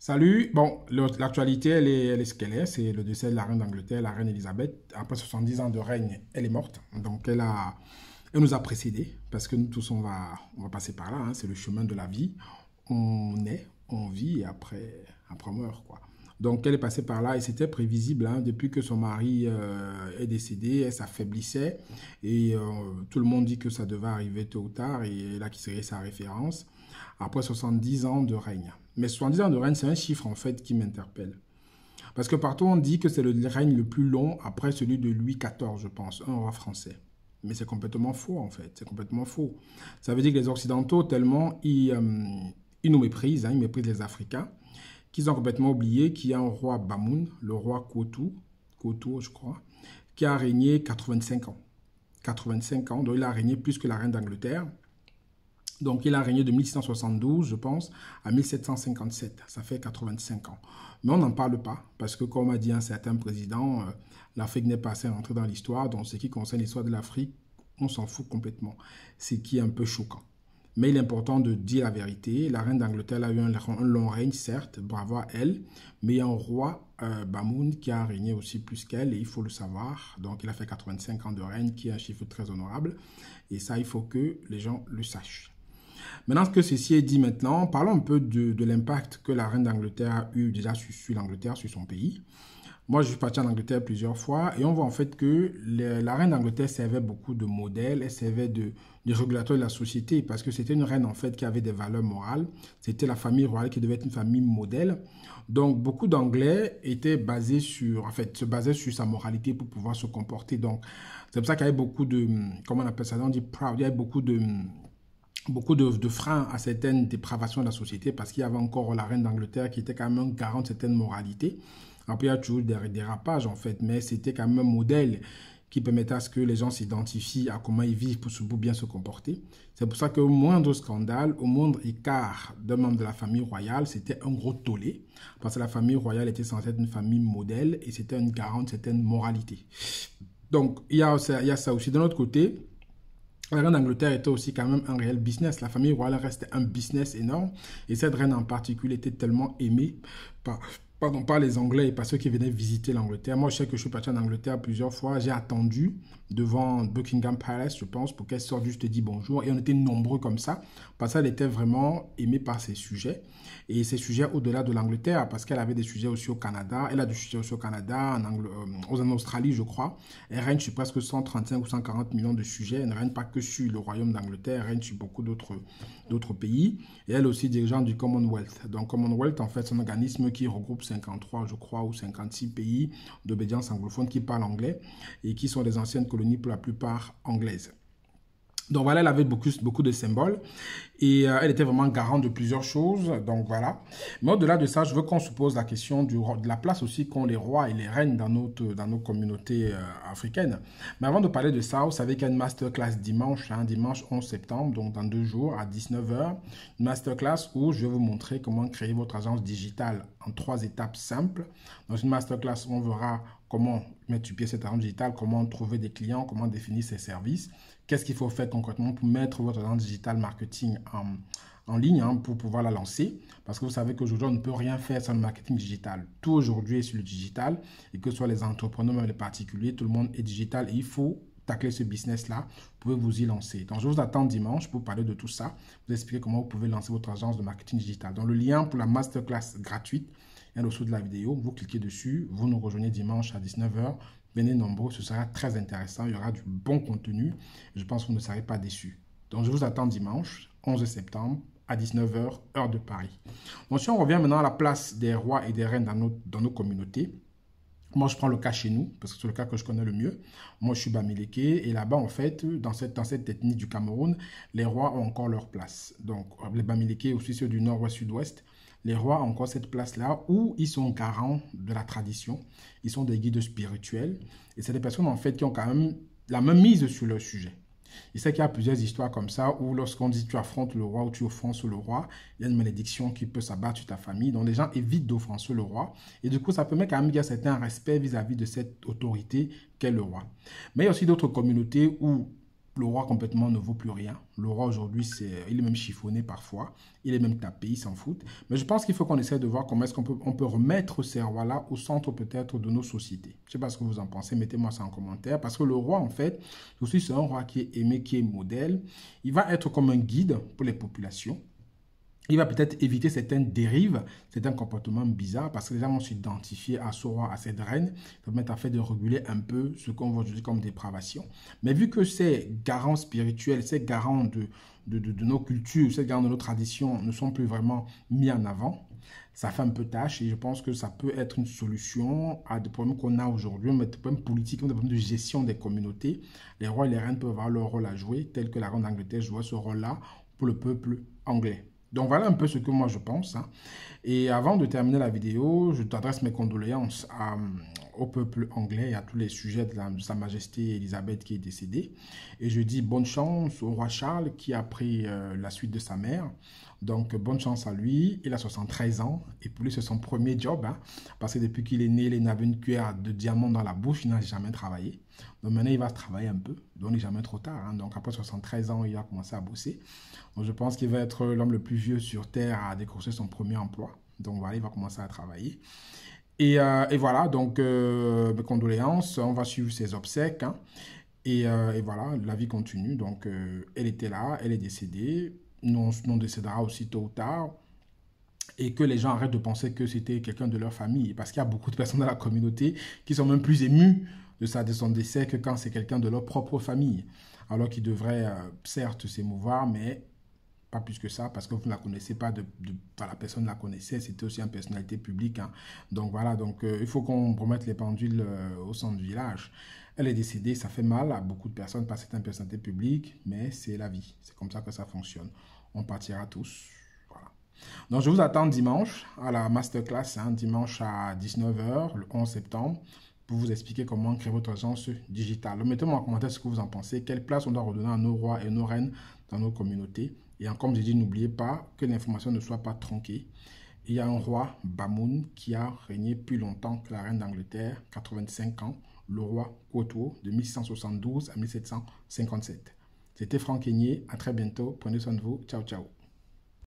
Salut, bon, l'actualité, elle est ce qu'elle est. C'est le décès de la reine d'Angleterre, la reine Elisabeth. Après 70 ans de règne, elle est morte. Donc, elle nous a précédés, parce que nous tous, on va passer par là, hein. C'est le chemin de la vie. On naît, on vit, et après on meurt, quoi. Donc, elle est passée par là, et c'était prévisible, hein. Depuis que son mari est décédé, elle s'affaiblissait. Et tout le monde dit que ça devait arriver tôt ou tard, et là, qui serait sa référence après 70 ans de règne. Mais 70 ans de règne, c'est un chiffre en fait qui m'interpelle. Parce que partout on dit que c'est le règne le plus long après celui de Louis XIV, je pense, un roi français. Mais c'est complètement faux en fait, c'est complètement faux. Ça veut dire que les Occidentaux, tellement ils nous méprisent, hein, ils méprisent les Africains, qu'ils ont complètement oublié qu'il y a un roi Bamoun, le roi Koto, je crois, qui a régné 85 ans. 85 ans, donc il a régné plus que la reine d'Angleterre. Donc, il a régné de 1672, je pense, à 1757. Ça fait 85 ans. Mais on n'en parle pas, parce que comme a dit un certain président, l'Afrique n'est pas assez rentrée dans l'histoire. Donc, ce qui concerne l'histoire de l'Afrique, on s'en fout complètement. Ce qui est un peu choquant. Mais il est important de dire la vérité. La reine d'Angleterre a eu un long règne, certes, bravo à elle. Mais il y a un roi, Bamoun, qui a régné aussi plus qu'elle, et il faut le savoir. Donc, il a fait 85 ans de règne, qui est un chiffre très honorable. Et ça, il faut que les gens le sachent. Maintenant que ceci est dit maintenant, parlons un peu de l'impact que la reine d'Angleterre a eu déjà sur l'Angleterre, sur son pays. Moi, je suis parti en Angleterre plusieurs fois et on voit en fait que la reine d'Angleterre servait beaucoup de modèle, elle servait de régulateur de la société parce que c'était une reine en fait qui avait des valeurs morales. C'était la famille royale qui devait être une famille modèle. Donc, beaucoup d'Anglais étaient basés sur, en fait, se basaient sur sa moralité pour pouvoir se comporter. Donc, c'est pour ça qu'il y avait beaucoup de, comment on appelle ça, on dit proud, il y avait beaucoup de freins à certaines dépravations de la société parce qu'il y avait encore la reine d'Angleterre qui était quand même un garant de certaines moralités. Après, il y a toujours des dérapages en fait, mais c'était quand même un modèle qui permettait à ce que les gens s'identifient à comment ils vivent pour bien se comporter. C'est pour ça qu'au moindre scandale, au moindre écart d'un membre de la famille royale, c'était un gros tollé. Parce que la famille royale était censée être une famille modèle et c'était une garante de certaines moralités. Donc, il y a ça aussi. De l'autre côté, la reine d'Angleterre était aussi quand même un réel business. La famille royale restait un business énorme. Et cette reine en particulier était tellement aimée par, par les Anglais et par ceux qui venaient visiter l'Angleterre. Moi, je sais que je suis parti en Angleterre plusieurs fois. J'ai attendu devant Buckingham Palace, je pense, pour qu'elle sorte juste dire bonjour. Et on était nombreux comme ça, parce qu'elle était vraiment aimée par ses sujets. Et ses sujets au-delà de l'Angleterre, parce qu'elle avait des sujets aussi au Canada. Elle a des sujets aussi au Canada, en Australie, je crois. Elle règne sur presque 135 ou 140 millions de sujets. Elle ne règne pas que sur le Royaume d'Angleterre, elle règne sur beaucoup d'autres pays. Et elle est aussi dirigeante du Commonwealth. Donc Commonwealth, en fait, c'est un organisme qui regroupe 53, je crois, ou 56 pays d'obédience anglophone qui parlent anglais et qui sont des anciennes colonies pour la plupart anglaises. Donc voilà, elle avait beaucoup de symboles et elle était vraiment garante de plusieurs choses. Donc voilà. Mais au-delà de ça, je veux qu'on se pose la question de la place aussi qu'ont les rois et les reines dans nos communautés africaines. Mais avant de parler de ça, vous savez qu'il y a une masterclass dimanche, hein, dimanche 11 septembre, donc dans 2 jours à 19 h. Une masterclass où je vais vous montrer comment créer votre agence digitale en 3 étapes simples. Dans une masterclass où on verra comment mettre sur pied cette agence digitale, comment trouver des clients, comment définir ses services. Qu'est-ce qu'il faut faire concrètement pour mettre votre agence digitale marketing en ligne, hein, pour pouvoir la lancer. Parce que vous savez qu'aujourd'hui, on ne peut rien faire sans le marketing digital. Tout aujourd'hui est sur le digital. Et que ce soit les entrepreneurs, même les particuliers, tout le monde est digital. Et il faut tacler ce business-là. Vous pouvez vous y lancer. Donc, je vous attends dimanche pour parler de tout ça. Vous expliquer comment vous pouvez lancer votre agence de marketing digital. Donc, le lien pour la masterclass gratuite est en dessous de la vidéo. Vous cliquez dessus. Vous nous rejoignez dimanche à 19 h. Venez nombreux, ce sera très intéressant. Il y aura du bon contenu. Je pense que vous ne serez pas déçus. Donc, je vous attends dimanche, 11 septembre, à 19 h, heure de Paris. Donc, si on revient maintenant à la place des rois et des reines dans nos communautés, moi, je prends le cas chez nous, parce que c'est le cas que je connais le mieux. Moi, je suis Bamileke, et là-bas, en fait, dans cette ethnie du Cameroun, les rois ont encore leur place. Donc, les Bamileke, aussi ceux du nord-ouest, sud-ouest, les rois ont encore cette place-là où ils sont garants de la tradition. Ils sont des guides spirituels. Et c'est des personnes, en fait, qui ont quand même la même mise sur leur sujet. Il sait qu'il y a plusieurs histoires comme ça où lorsqu'on dit tu affrontes le roi ou tu offenses le roi, il y a une malédiction qui peut s'abattre sur ta famille. Donc les gens évitent d'offenser le roi. Et du coup, ça permet quand même qu'il y a un certain respect vis-à-vis de cette autorité qu'est le roi. Mais il y a aussi d'autres communautés où le roi complètement ne vaut plus rien. Le roi aujourd'hui, il est même chiffonné parfois. Il est même tapé, il s'en fout. Mais je pense qu'il faut qu'on essaie de voir comment est-ce on peut remettre ces rois-là au centre peut-être de nos sociétés. Je ne sais pas ce que vous en pensez, mettez-moi ça en commentaire. Parce que le roi, en fait, aussi c'est un roi qui est aimé, qui est modèle. Il va être comme un guide pour les populations. Il va peut-être éviter certaines dérives, certains comportements bizarres, parce que les gens vont s'identifier à ce roi, à cette reine, ça va permettre en fait de réguler un peu ce qu'on voit aujourd'hui comme dépravation. Mais vu que ces garants spirituels, ces garants de nos cultures, ces garants de nos traditions ne sont plus vraiment mis en avant, ça fait un peu tâche et je pense que ça peut être une solution à des problèmes qu'on a aujourd'hui, des problèmes politiques, des problèmes de gestion des communautés. Les rois et les reines peuvent avoir leur rôle à jouer, tel que la reine d'Angleterre jouait ce rôle-là pour le peuple anglais. Donc voilà un peu ce que moi je pense. Hein. Et avant de terminer la vidéo, je t'adresse mes condoléances au peuple anglais et à tous les sujets de Sa Majesté Elisabeth qui est décédée. Et je dis bonne chance au roi Charles qui a pris la suite de sa mère. Donc bonne chance à lui. Il a 73 ans et pour lui c'est son premier job. Hein, parce que depuis qu'il est né, il n'avait une cuillère de diamant dans la bouche, il n'a jamais travaillé. Donc maintenant il va travailler un peu. Donc il n'est jamais trop tard. Hein. Donc après 73 ans, il a commencé à bosser. Donc je pense qu'il va être l'homme le plus vieux sur Terre à décrocher son premier emploi. Donc voilà, il va commencer à travailler. Et voilà, donc mes condoléances, on va suivre ses obsèques. Hein. Et voilà, la vie continue. Donc elle était là, elle est décédée. Nous, on décédera aussi tôt ou tard. Et que les gens arrêtent de penser que c'était quelqu'un de leur famille. Parce qu'il y a beaucoup de personnes dans la communauté qui sont même plus émues de son décès que quand c'est quelqu'un de leur propre famille. Alors qu'ils devraient certes s'émouvoir, mais pas plus que ça, parce que vous ne la connaissez pas, la personne la connaissait, c'était aussi une personnalité publique. Hein. Donc voilà, donc il faut qu'on remette les pendules au centre du village. Elle est décédée, ça fait mal à beaucoup de personnes parce que c'est une personnalité publique, mais c'est la vie, c'est comme ça que ça fonctionne. On partira tous. Voilà. Donc je vous attends dimanche à la masterclass, hein, dimanche à 19 h, le 11 septembre, pour vous expliquer comment créer votre agence digitale. Mettez-moi en commentaire ce que vous en pensez, quelle place on doit redonner à nos rois et nos reines dans nos communautés. Et comme j'ai dit, n'oubliez pas que l'information ne soit pas tronquée. Il y a un roi, Bamoun, qui a régné plus longtemps que la reine d'Angleterre, 85 ans, le roi Koto, de 1672 à 1757. C'était Franck Aigné, à très bientôt, prenez soin de vous, ciao ciao.